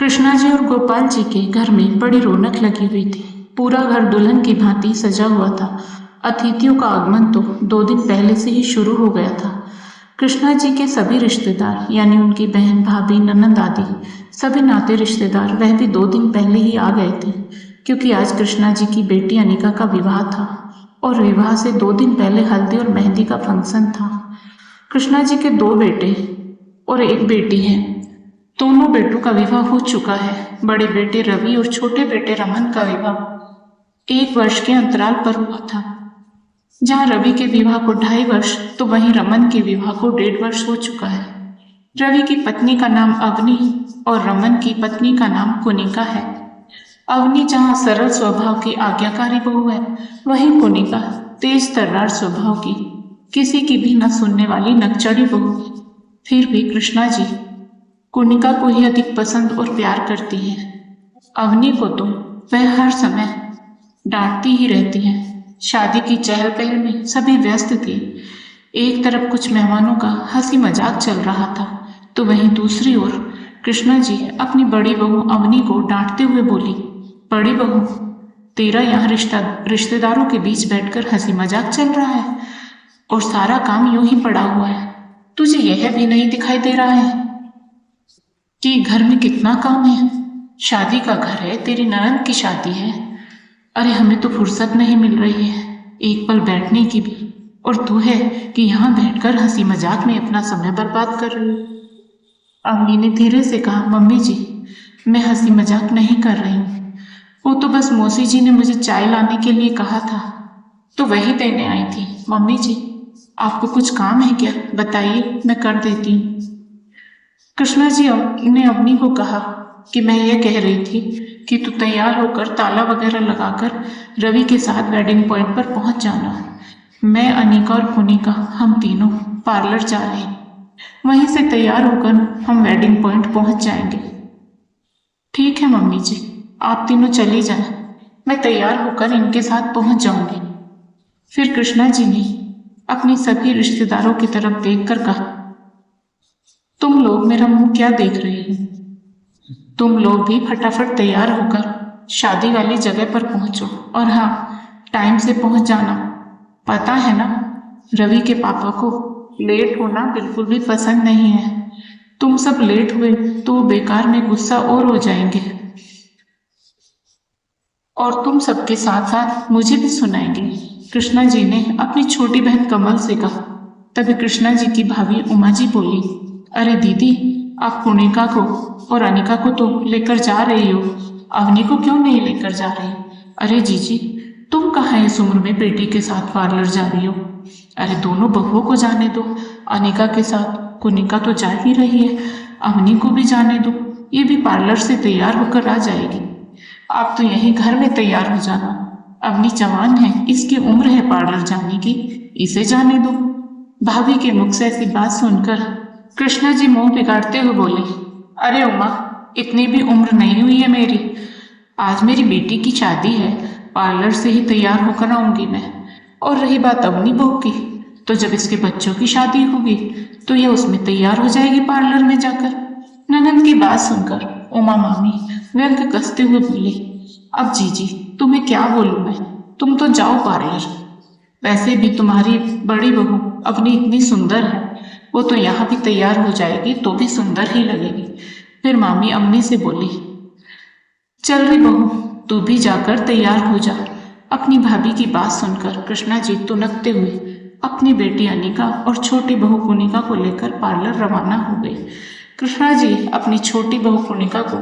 कृष्णा जी और गोपाल जी के घर में बड़ी रौनक लगी हुई थी। पूरा घर दुल्हन की भांति सजा हुआ था। अतिथियों का आगमन तो 2 दिन पहले से ही शुरू हो गया था। कृष्णा जी के सभी रिश्तेदार यानी उनकी बहन, भाभी, ननंद आदि सभी नाते रिश्तेदार वह भी 2 दिन पहले ही आ गए थे, क्योंकि आज कृष्णा जी की बेटी अनिका का विवाह था और विवाह से 2 दिन पहले हल्दी और मेहंदी का फंक्शन था। कृष्णा जी के 2 बेटे और एक बेटी है। दोनों बेटों का विवाह हो चुका है। बड़े बेटे रवि और छोटे बेटे रमन का विवाह 1 वर्ष के अंतराल पर हुआ था। जहां रवि के विवाह को 2.5 वर्ष तो वहीं रमन के विवाह को 1.5 वर्ष हो चुका है। रवि की पत्नी का नाम अवनी और रमन की पत्नी का नाम कुनिका है। अवनी जहां सरल स्वभाव की आज्ञाकारी बहू है, वहीं कुनिका तेज तर्रार स्वभाव की, किसी की भी न सुनने वाली नकचड़ी बहू है। फिर भी कृष्णा जी कुनिका को ही अधिक पसंद और प्यार करती है। अवनी को तो वह हर समय डांटती ही रहती है। शादी की चहल पहल में सभी व्यस्त थे। एक तरफ कुछ मेहमानों का हंसी मजाक चल रहा था, तो वहीं दूसरी ओर कृष्णा जी अपनी बड़ी बहू अवनी को डांटते हुए बोली, बड़ी बहू, तेरा यहाँ रिश्तेदारों के बीच बैठकर हंसी मजाक चल रहा है और सारा काम यूं ही पड़ा हुआ है। तुझे यह भी नहीं दिखाई दे रहा है कि घर में कितना काम है? शादी का घर है, तेरी ननद की शादी है। अरे हमें तो फुर्सत नहीं मिल रही है एक पल बैठने की भी, और तू है कि यहाँ बैठकर हंसी मजाक में अपना समय बर्बाद कर रही है। अम्मी ने धीरे से कहा, मम्मी जी, मैं हंसी मजाक नहीं कर रही हूँ। वो तो बस मौसी जी ने मुझे चाय लाने के लिए कहा था, तो वही देने आई थी। मम्मी जी, आपको कुछ काम है क्या? बताइए, मैं कर देती हूँ। कृष्णा जी ने अवनी को कहा कि मैं यह कह रही थी कि तू तैयार होकर ताला वगैरह लगाकर रवि के साथ वेडिंग पॉइंट पर पहुंच जाना। मैं, अनिका और कुनिका हम तीनों पार्लर जा रहे हैं। वहीं से तैयार होकर हम वेडिंग पॉइंट पहुंच जाएंगे। ठीक है मम्मी जी, आप तीनों चली जाएं, मैं तैयार होकर इनके साथ पहुंच जाऊंगी। फिर कृष्णा जी ने अपनी सभी रिश्तेदारों की तरफ देखकर कहा, तुम लोग मेरा मुंह क्या देख रहे हो? तुम लोग भी फटाफट तैयार होकर शादी वाली जगह पर पहुंचो, और हाँ, टाइम से पहुंच जाना। पता है ना, रवि के पापा को लेट होना बिल्कुल भी पसंद नहीं है। तुम सब लेट हुए तो वो बेकार में गुस्सा और हो जाएंगे, और तुम सबके साथ साथ मुझे भी सुनाएंगे। कृष्णा जी ने अपनी छोटी बहन कमल से कहा। तभी कृष्णा जी की भाभी उमा जी बोली, अरे दीदी, आप कुनिका को और अनिका को तो लेकर जा रही हो, अवनी को क्यों नहीं लेकर जा रही? अरे जीजी, तुम कहाँ इस उम्र में बेटी के साथ पार्लर जा रही हो? अरे दोनों बहुओं को जाने दो। अनिका के साथ कुनिका तो जा ही रही है, अवनी को भी जाने दो, ये भी पार्लर से तैयार होकर आ जाएगी। आप तो यहीं घर में तैयार हो जाना। अवनी जवान है, इसकी उम्र है पार्लर जाने की, इसे जाने दो। भाभी के मुख से ऐसी बात सुनकर कृष्णा जी मुंह बिगाड़ते हुए बोले, अरे उमा, इतनी भी उम्र नहीं हुई है मेरी। आज मेरी बेटी की शादी है, पार्लर से ही तैयार होकर आऊंगी मैं। और रही बात अवनी बहू की, तो जब इसके बच्चों की शादी होगी तो यह उसमें तैयार हो जाएगी पार्लर में जाकर। ननद की बात सुनकर उमा मामी व्यंग कसते हुए बोली, अब जीजी तुम्हें क्या बोलूं मैं, तुम तो जाओ पार्लर। वैसे भी तुम्हारी बड़ी बहू अवनी इतनी सुंदर है, वो तो यहाँ भी तैयार हो जाएगी तो भी सुंदर ही लगेगी। फिर मामी अम्मी से बोली, चल रही बहू, तू भी जाकर तैयार हो जा। अपनी भाभी की बात सुनकर कृष्णा जी तुनकते हुए अपनी बेटी अनिका और छोटी बहू कुनिका को लेकर पार्लर रवाना हो गई। कृष्णा जी अपनी छोटी बहू कुनिका को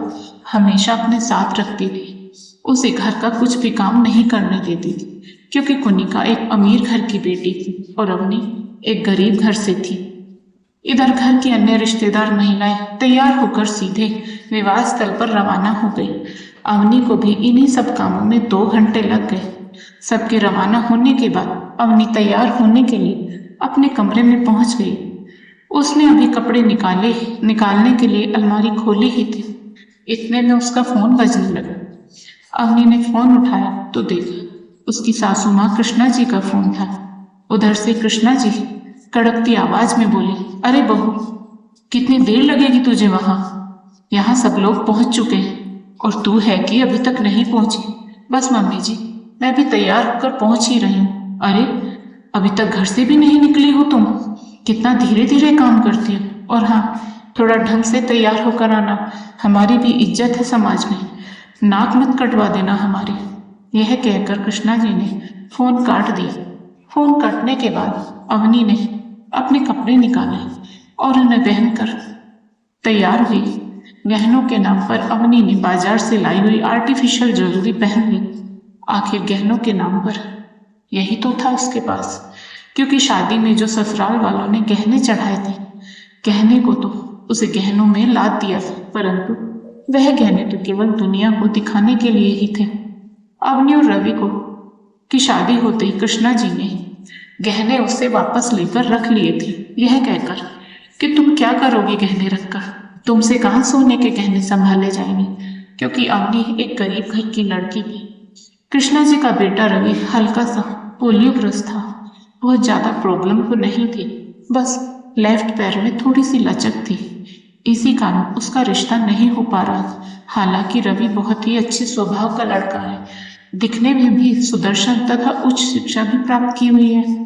हमेशा अपने साथ रखती थी। उसे घर का कुछ भी काम नहीं करने देती थी, क्योंकि कुनिका एक अमीर घर की बेटी थी और अवनी एक गरीब घर से थी। इधर घर की अन्य रिश्तेदार महिलाएं तैयार होकर सीधे विवाह स्थल पर रवाना हो गई। अवनी को भी इन्हीं सब कामों में 2 घंटे लग गए। सबके रवाना होने के बाद अवनी तैयार होने के लिए अपने कमरे में पहुंच गई। उसने अभी कपड़े निकालने के लिए अलमारी खोली ही थी, इतने में उसका फोन बजने लगा। अवनी ने फोन उठाया तो देखा उसकी सासू माँ कृष्णा जी का फोन था। उधर से कृष्णा जी कड़कती आवाज में बोले, अरे बहू, कितनी देर लगेगी तुझे वहां? यहाँ सब लोग पहुंच चुके हैं और तू है कि अभी तक नहीं पहुंची। बस मम्मी जी, मैं भी तैयार होकर पहुंच ही रही हूँ। अरे, अभी तक घर से भी नहीं निकली हो तुम? कितना धीरे धीरे काम करती हो। और हाँ, थोड़ा ढंग से तैयार होकर आना, हमारी भी इज्जत है समाज में। नाक मत कटवा देना हमारी। यह कहकर कृष्णा जी ने फोन काट दिया। फोन कटने के बाद अवनी ने अपने कपड़े निकाले और उन्हें पहनकर तैयार हुई। गहनों के नाम पर अवनी ने बाजार से लाई हुई आर्टिफिशियल ज्वेलरी पहन ली। आखिर गहनों के नाम पर यही तो था उसके पास, क्योंकि शादी में जो ससुराल वालों ने गहने चढ़ाए थे, गहने को तो उसे गहनों में लाद दिया था, परंतु वह गहने तो केवल दुनिया को दिखाने के लिए ही थे। अवनी और रवि को की शादी होते ही कृष्णा जी ने गहने उससे वापस लेकर रख लिए थे, यह कहकर कि तुम क्या करोगी गहने रखकर, तुमसे कहाँ सोने के गहने संभाले जाएंगे, क्योंकि अवनी एक गरीब घर की लड़की थी। कृष्णा जी का बेटा रवि हल्का सा पोलियोग्रस्त था। बहुत ज्यादा प्रॉब्लम तो नहीं थी, बस लेफ्ट पैर में थोड़ी सी लचक थी। इसी कारण उसका रिश्ता नहीं हो पा रहा। हालांकि रवि बहुत ही अच्छे स्वभाव का लड़का है, दिखने में भी सुदर्शन तथा उच्च शिक्षा भी प्राप्त की हुई है।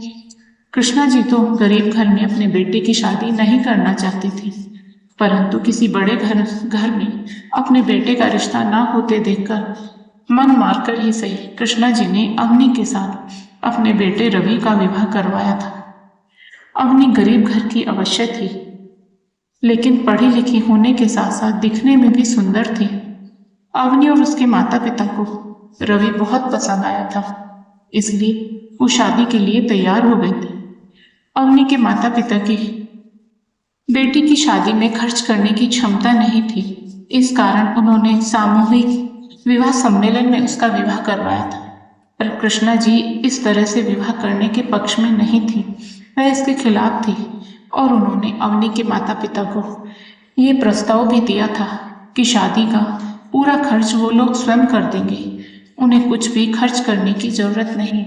कृष्णा जी तो गरीब घर में अपने बेटे की शादी नहीं करना चाहती थी, परंतु किसी बड़े घर में अपने बेटे का रिश्ता ना होते देखकर मन मारकर ही सही कृष्णा जी ने अवनी के साथ अपने बेटे रवि का विवाह करवाया था। अवनी गरीब घर की अवश्य थी, लेकिन पढ़ी लिखी होने के साथ साथ दिखने में भी सुंदर थी। अवनी और उसके माता पिता को रवि बहुत पसंद आया था, इसलिए वो शादी के लिए तैयार हो गए थे। अवनी के माता पिता की बेटी की शादी में खर्च करने की क्षमता नहीं थी, इस कारण उन्होंने सामूहिक विवाह सम्मेलन में उसका विवाह करवाया था। पर कृष्णा जी इस तरह से विवाह करने के पक्ष में नहीं थी, वह इसके खिलाफ थी और उन्होंने अवनी के माता पिता को ये प्रस्ताव भी दिया था कि शादी का पूरा खर्च वो लोग स्वयं कर देंगे, उन्हें कुछ भी खर्च करने की जरूरत नहीं,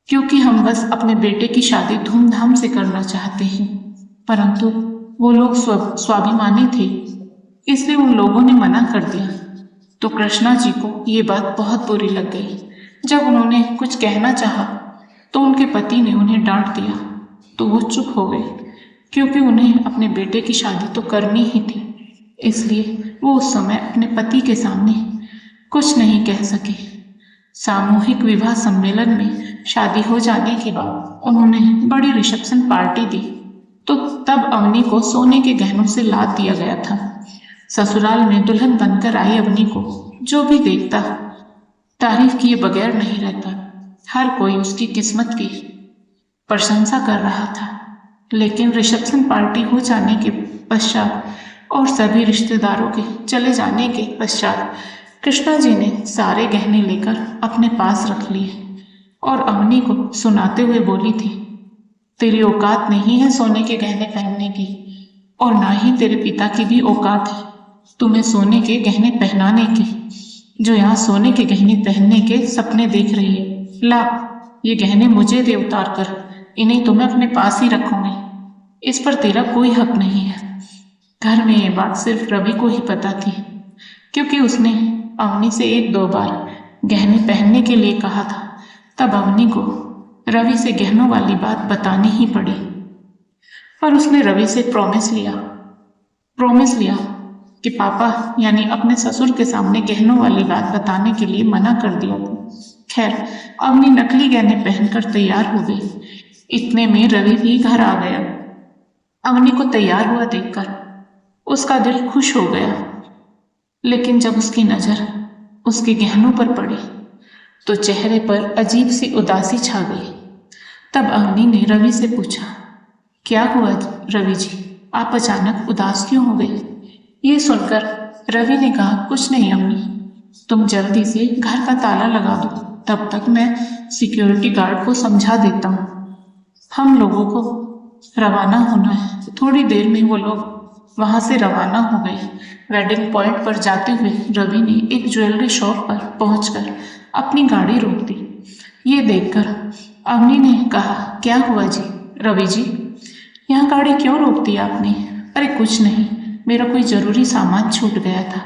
क्योंकि हम बस अपने बेटे की शादी धूमधाम से करना चाहते हैं। परंतु वो लोग स्वाभिमानी थे, इसलिए उन लोगों ने मना कर दिया। तो कृष्णा जी को ये बात बहुत बुरी लग गई। जब उन्होंने कुछ कहना चाहा तो उनके पति ने उन्हें डांट दिया, तो वो चुप हो गए, क्योंकि उन्हें अपने बेटे की शादी तो करनी ही थी। इसलिए वो उस समय अपने पति के सामने कुछ नहीं कह सके। सामूहिक विवाह सम्मेलन में शादी हो जाने के बाद उन्होंने बड़ी रिसेप्शन पार्टी दी, तो तब अवनी को सोने के गहनों से लाद दिया गया था। ससुराल में दुल्हन बनकर आई अवनी को जो भी देखता तारीफ किए बगैर नहीं रहता। हर कोई उसकी किस्मत की प्रशंसा कर रहा था। लेकिन रिसेप्शन पार्टी हो जाने के पश्चात और सभी रिश्तेदारों के चले जाने के पश्चात कृष्णा जी ने सारे गहने लेकर अपने पास रख लिए और अवनी को सुनाते हुए बोली थी, तेरी औकात नहीं है सोने के गहने पहनने की, और ना ही तेरे पिता की भी औकात है तुम्हें सोने के गहने पहनाने की। जो यहाँ सोने के गहने पहनने के सपने देख रही है, ला ये गहने मुझे दे उतार कर, इन्हें तो मैं अपने पास ही रखूंगी। इस पर तेरा कोई हक नहीं है। घर में ये बात सिर्फ रवि को ही पता थी, क्योंकि उसने अवनी से 1-2 बार गहने पहनने के लिए कहा था। तब अवनी को रवि से गहनों वाली बात बतानी ही पड़ी, पर उसने रवि से प्रॉमिस लिया कि पापा यानी अपने ससुर के सामने गहनों वाली बात बताने के लिए मना कर दिया था। खैर, अवनी नकली गहने पहनकर तैयार हो गई। इतने में रवि भी घर आ गया। अवनी को तैयार हुआ देखकर उसका दिल खुश हो गया, लेकिन जब उसकी नजर उसके गहनों पर पड़ी तो चेहरे पर अजीब सी उदासी छा गई। तब अवनी ने रवि से पूछा, क्या हुआ रवि जी, आप अचानक उदास क्यों हो गए? ये सुनकर रवि ने कहा, कुछ नहीं अम्मी, तुम जल्दी से घर का ताला लगा दो, तब तक मैं सिक्योरिटी गार्ड को समझा देता हूँ। हम लोगों को रवाना होना है। थोड़ी देर में वो लोग वहां से रवाना हो गए। वेडिंग पॉइंट पर जाते हुए रवि ने एक ज्वेलरी शॉप पर पहुंचकर अपनी गाड़ी रोक दी। ये देखकर अवनी ने कहा, क्या हुआ जी? रवि जी, यहाँ गाड़ी क्यों रोक दी आपने? अरे कुछ नहीं, मेरा कोई जरूरी सामान छूट गया था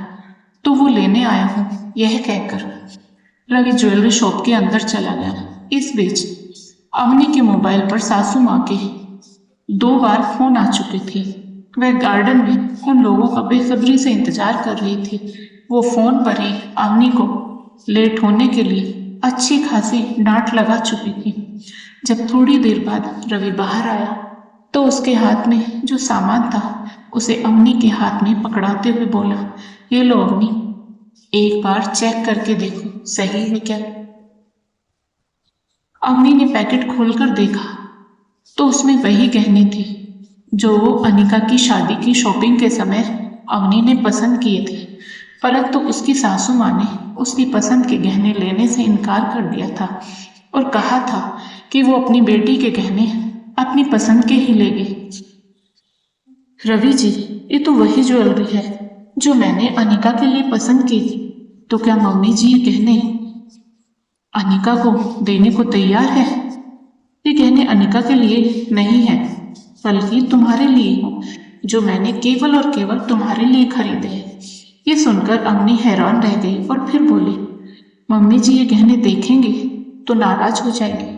तो वो लेने आया हूँ, यह कहकर रवि ज्वेलरी शॉप के अंदर चला गया। इस बीच अवनी के मोबाइल पर सासू माँ के 2 बार फोन आ चुके थे। वह गार्डन में उन लोगों का बेसब्री से इंतजार कर रही थी। वो फोन पर ही अवनी को लेट होने के लिए अच्छी खासी डांट लगा चुकी थी। जब थोड़ी देर बाद रवि बाहर आया तो उसके हाथ में जो सामान था उसे अवनी के हाथ में पकड़ाते हुए बोला, ये लो अवनी, एक बार चेक करके देखो सही है क्या। अवनी ने पैकेट खोलकर देखा तो उसमें वही गहने थे जो अनिका की शादी की शॉपिंग के समय अवनी ने पसंद किए थे, परंतु उसकी सासू माँ ने उसकी पसंद के गहने लेने से इनकार कर दिया था और कहा था कि वो अपनी बेटी के गहने अपनी पसंद के ही लेगी। रवि जी, ये तो वही ज्वेलरी है जो मैंने अनिका के लिए पसंद की थी, तो क्या मम्मी जी ये गहने अनिका को देने को तैयार है? ये गहने अनिका के लिए नहीं है बल्कि तुम्हारे लिए हो, जो मैंने केवल और केवल तुम्हारे लिए खरीदे हैं। ये सुनकर अवनी हैरान रह गई और फिर बोली, मम्मी जी ये गहने देखेंगे तो नाराज हो जाएंगे।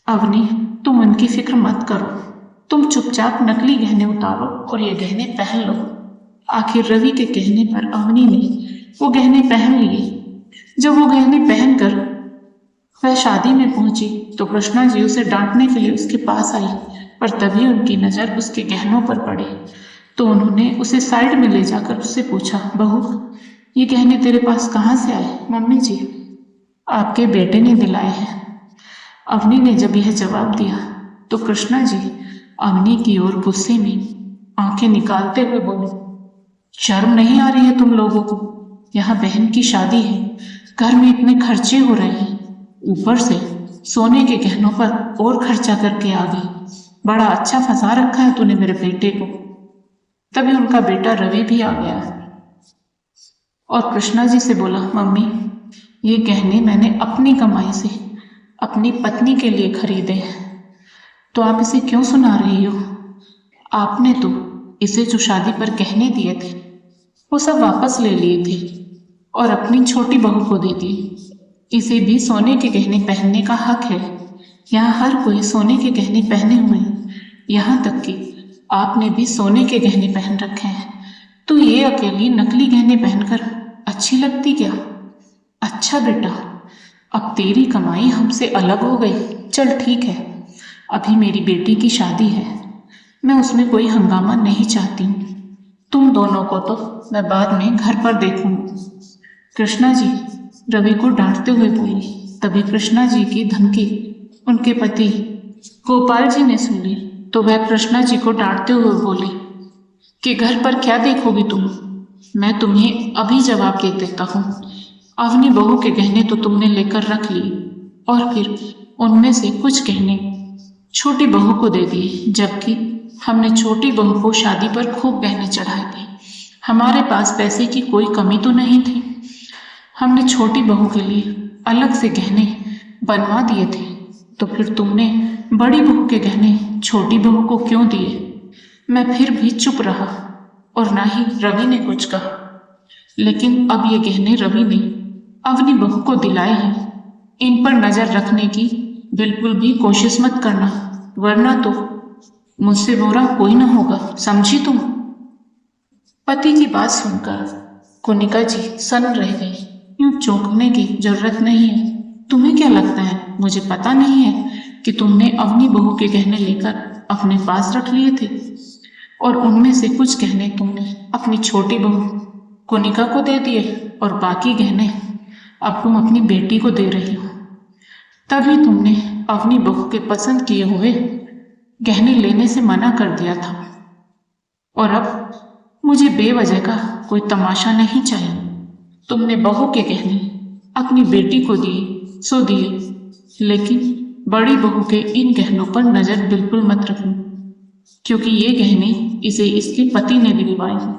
अवनी, तुम उनकी फिक्र मत करो, तुम चुपचाप नकली गहने उतारो और ये गहने पहन लो। आखिर रवि के कहने पर अवनी ने वो गहने पहन लिए। जब वो गहने पहनकर वह शादी में पहुंची तो कृष्णा जी उसे डांटने के लिए उसके पास आई, पर तभी उनकी नजर उसके गहनों पर पड़ी तो उन्होंने उसे साइड में ले जाकर उससे पूछा, बहू ये गहने तेरे पास कहाँ से आए? मम्मी जी, आपके बेटे ने दिलाए हैं। अवनी ने जब यह जवाब दिया तो कृष्णा जी अवनी की ओर गुस्से में आंखें निकालते हुए बोले, शर्म नहीं आ रही है तुम लोगों को? यहाँ बहन की शादी है, घर में इतने खर्चे हो रहे हैं, ऊपर से सोने के गहनों पर और खर्चा करके आ गई। बड़ा अच्छा फंसा रखा है तूने मेरे बेटे को। तभी उनका बेटा रवि भी आ गया और कृष्णा जी से बोला, मम्मी ये गहने मैंने अपनी कमाई से अपनी पत्नी के लिए खरीदे हैं, तो आप इसे क्यों सुना रही हो? आपने तो इसे जो शादी पर गहने दिए थे वो सब वापस ले लिए थे और अपनी छोटी बहू को दे दिए। इसे भी सोने के गहने पहनने का हक है। यहाँ हर कोई सोने के गहने पहने हुए हैं, यहाँ तक कि आपने भी सोने के गहने पहन रखे हैं, तो ये अकेली नकली गहने पहनकर अच्छी लगती क्या? अच्छा बेटा, अब तेरी कमाई हमसे अलग हो गई। चल ठीक है, अभी मेरी बेटी की शादी है, मैं उसमें कोई हंगामा नहीं चाहती हूँ। तुम दोनों को तो मैं बाद में घर पर देखूंगी। कृष्णा जी रवि को डांटते हुए बोली। तभी कृष्णा जी की धमकी उनके पति गोपाल जी ने सुन ली तो वह कृष्णा जी को डांटते हुए बोली कि घर पर क्या देखोगी तुम? मैं तुम्हें अभी जवाब दे देता हूँ। अवनी बहू के गहने तो तुमने लेकर रख लिए और फिर उनमें से कुछ गहने छोटी बहू को दे दिए, जबकि हमने छोटी बहू को शादी पर खूब गहने चढ़ाए थे। हमारे पास पैसे की कोई कमी तो नहीं थी। हमने छोटी बहू के लिए अलग से गहने बनवा दिए थे, तो फिर तुमने बड़ी बहू के गहने छोटी बहू को क्यों दिए? मैं फिर भी चुप रहा और ना ही रवि ने कुछ कहा, लेकिन अब ये गहने रवि ने अवनी बहू को दिलाए हैं। इन पर नजर रखने की बिल्कुल भी कोशिश मत करना, वरना तो मुझसे बुरा कोई ना होगा, समझी तुम? पति की बात सुनकर कोनिका जी सन्न रह गई। यूं चौंकने की जरूरत नहीं है। तुम्हें क्या लगता है मुझे पता नहीं है कि तुमने अवनी बहू के गहने लेकर अपने पास रख लिए थे और उनमें से कुछ गहने तुमने अपनी छोटी बहू कोनिका को दे दिए और बाकी गहने अब तुम अपनी बेटी को दे रही हो। तभी तुमने अवनी बहू के पसंद किए हुए गहने लेने से मना कर दिया था और अब मुझे बेवजह का कोई तमाशा नहीं चाहिए। तुमने बहू के गहने अपनी बेटी को दिए सो दिए, लेकिन बड़ी बहू के इन गहनों पर नजर बिल्कुल मत रखना, क्योंकि ये गहने इसे इसके पति ने दिलवाए हैं।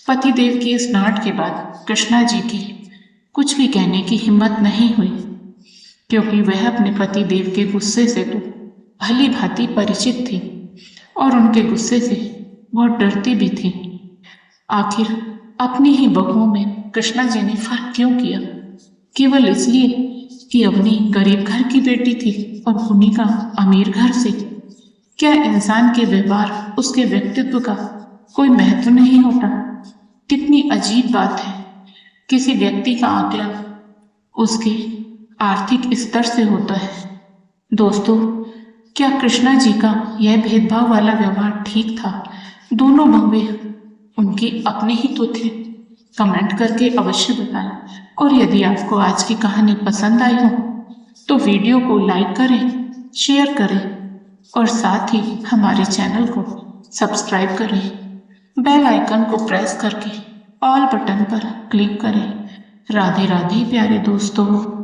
पतिदेव की इस डांट के बाद कृष्णा जी की कुछ भी कहने की हिम्मत नहीं हुई, क्योंकि वह अपने पति देव के गुस्से से तो भली भांति परिचित थी और उनके गुस्से से बहुत डरती भी थी। आखिर अपनी ही बहुओं में कृष्णा जी ने फर्क क्यों किया? केवल इसलिए कि अपनी गरीब घर की बेटी थी और भूमिका अमीर घर से। क्या इंसान के व्यवहार, उसके व्यक्तित्व का कोई महत्व नहीं होता? कितनी अजीब बात है। किसी व्यक्ति का आकलन उसके आर्थिक स्तर से होता है। दोस्तों, क्या कृष्णा जी का यह भेदभाव वाला व्यवहार ठीक था? दोनों बहुए उनके अपने ही तो थे। कमेंट करके अवश्य बताएं। और यदि आपको आज की कहानी पसंद आई हो तो वीडियो को लाइक करें, शेयर करें और साथ ही हमारे चैनल को सब्सक्राइब करें। बेल आइकन को प्रेस करके ऑल बटन पर क्लिक करें। राधे राधे प्यारे दोस्तों।